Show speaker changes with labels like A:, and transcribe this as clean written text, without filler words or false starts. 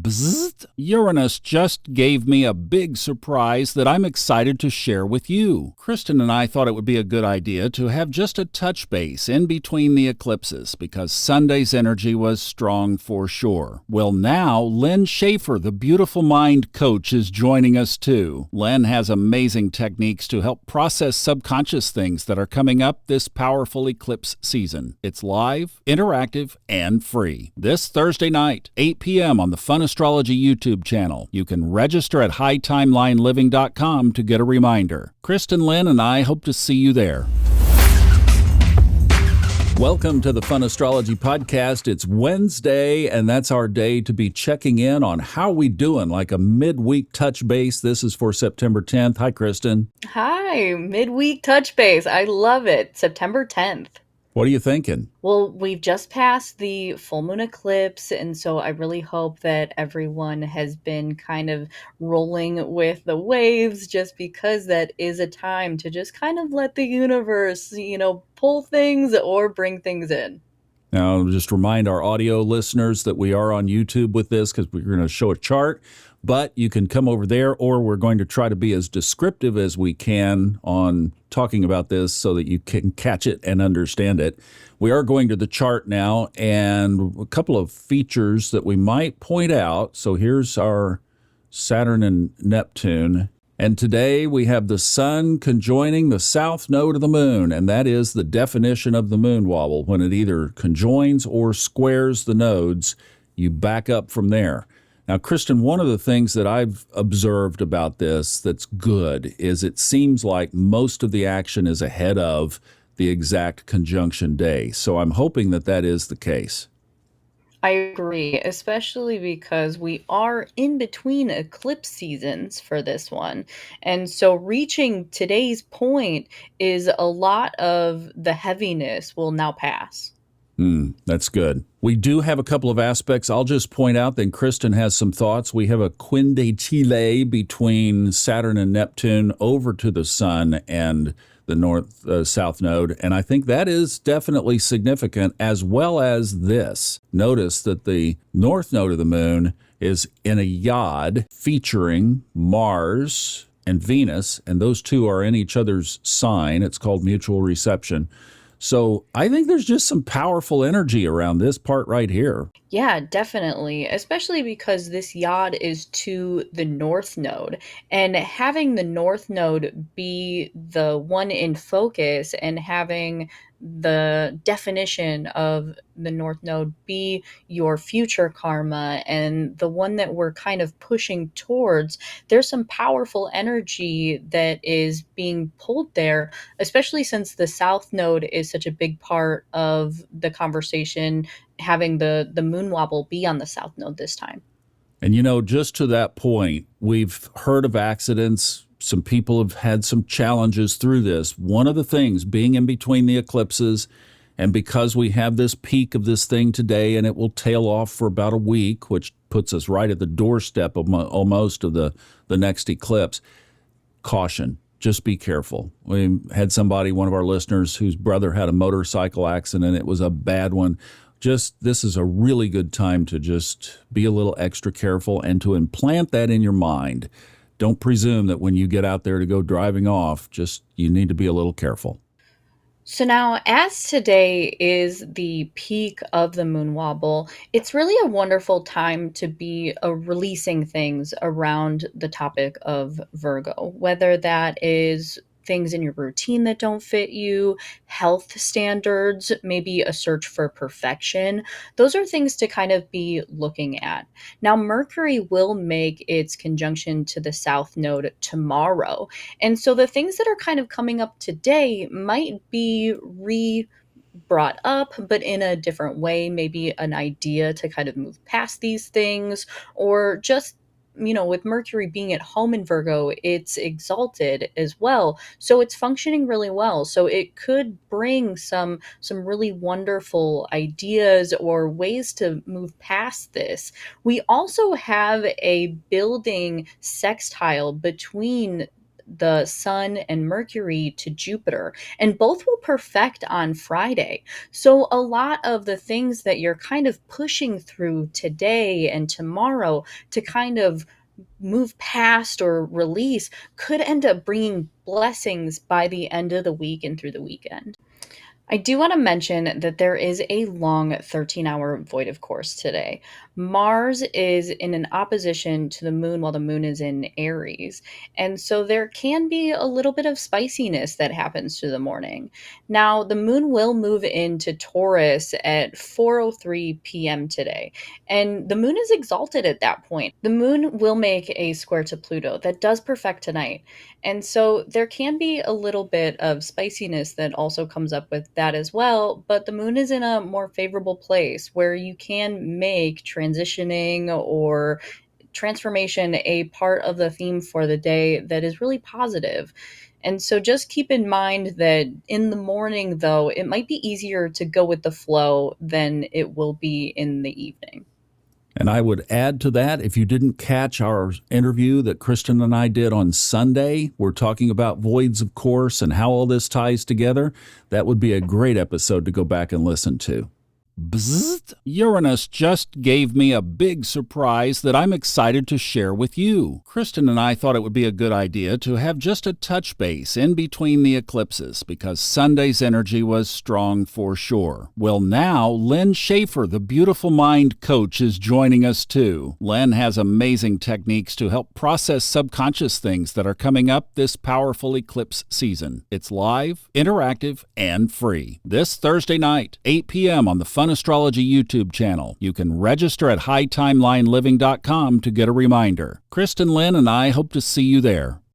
A: Bzzzt! Uranus just gave me a big surprise that I'm excited to share with you. Kristin and I thought it would be a good idea to have just a touch base in between the eclipses because Sunday's energy was strong for sure. Well, now Lynn Schaefer, the Beautiful Mind coach, is joining us too. Lynn has amazing techniques to help process subconscious things that are coming up this powerful eclipse season. It's live, interactive, and free. This Thursday night, 8 p.m. on the Fun Astrology YouTube channel. You can register at hightimelineliving.com to get a reminder. Kristin, Lynn, and I hope to see you there. Welcome to the Fun Astrology Podcast. It's Wednesday, and that's our day to be checking in on how we doing, like a midweek touch base. This is for September 10th. Hi, Kristin.
B: Hi, midweek touch base. I love it. September 10th.
A: What are you thinking?
B: Well, we've just passed the full moon eclipse, and so I really hope that everyone has been kind of rolling with the waves just because that is a time to just kind of let the universe, pull things or bring things in.
A: Now, just remind our audio listeners that we are on YouTube with this because we're going to show a chart, but you can come over there, or we're going to try to be as descriptive as we can on talking about this so that you can catch it and understand it. We are going to the chart now, and a couple of features that we might point out. So here's our Saturn and Neptune. And today we have the sun conjoining the south node of the moon, and that is the definition of the moon wobble. When it either conjoins or squares the nodes, you back up from there. Now, Kristin, one of the things that I've observed about this that's good is it seems like most of the action is ahead of the exact conjunction day. So I'm hoping that that is the case.
B: I agree, especially because we are in between eclipse seasons for this one. And so reaching today's point is a lot of the heaviness will now pass.
A: That's good. We do have a couple of aspects. I'll just point out, then Kristin has some thoughts. We have a quindecile between Saturn and Neptune over to the sun and the north-south node, and I think that is definitely significant, as well as this. Notice that the north node of the moon is in a yod featuring Mars and Venus, and those two are in each other's sign. It's called mutual reception. So I think there's just some powerful energy around this part right here.
B: Yeah, definitely, especially because this yod is to the north node, and having the north node be the one in focus and having the definition of the north node be your future karma and the one that we're kind of pushing towards, there's some powerful energy that is being pulled there, especially since the south node is such a big part of the conversation, having the moon wobble be on the south node this time.
A: And just to that point, we've heard of accidents. Some people have had some challenges through this. One of the things being in between the eclipses, and because we have this peak of this thing today and it will tail off for about a week, which puts us right at the doorstep of almost of the next eclipse, caution. Just be careful. We had one of our listeners whose brother had a motorcycle accident. It was a bad one. This is a really good time to just be a little extra careful and to implant that in your mind. Don't presume that when you get out there to go driving off, you need to be a little careful.
B: So now, as today is the peak of the moon wobble, it's really a wonderful time to be releasing things around the topic of Virgo, whether that is things in your routine that don't fit you, health standards, maybe a search for perfection. Those are things to kind of be looking at. Now, Mercury will make its conjunction to the south node tomorrow. And so the things that are kind of coming up today might be brought up, but in a different way, maybe an idea to kind of move past these things, or just with Mercury being at home in Virgo, it's exalted as well. So it's functioning really well. So it could bring some really wonderful ideas or ways to move past this. We also have a building sextile between the Sun and Mercury to Jupiter, and both will perfect on Friday. So, a lot of the things that you're kind of pushing through today and tomorrow to kind of move past or release could end up bringing blessings by the end of the week and through the weekend. I do want to mention that there is a long 13-hour void course today. Mars is in an opposition to the moon while the moon is in Aries. And so there can be a little bit of spiciness that happens through the morning. Now, the moon will move into Taurus at 4:03 p.m. today. And the moon is exalted at that point. The moon will make a square to Pluto that does perfect tonight. And so there can be a little bit of spiciness that also comes up with that as well. But the moon is in a more favorable place where you can make transitioning or transformation a part of the theme for the day that is really positive. And so just keep in mind that in the morning, though, it might be easier to go with the flow than it will be in the evening.
A: And I would add to that, if you didn't catch our interview that Kristin and I did on Sunday, we're talking about voids, of course, and how all this ties together. That would be a great episode to go back and listen to. Bzzzt! Uranus just gave me a big surprise that I'm excited to share with you. Kristin and I thought it would be a good idea to have just a touch base in between the eclipses because Sunday's energy was strong for sure. Well, now Len Schaefer, the Beautiful Mind coach, is joining us too. Len has amazing techniques to help process subconscious things that are coming up this powerful eclipse season. It's live, interactive, and free. This Thursday night, 8 p.m. on the Fun Astrology YouTube channel. You can register at hightimelineliving.com to get a reminder. Kristin, Lynn, and I hope to see you there.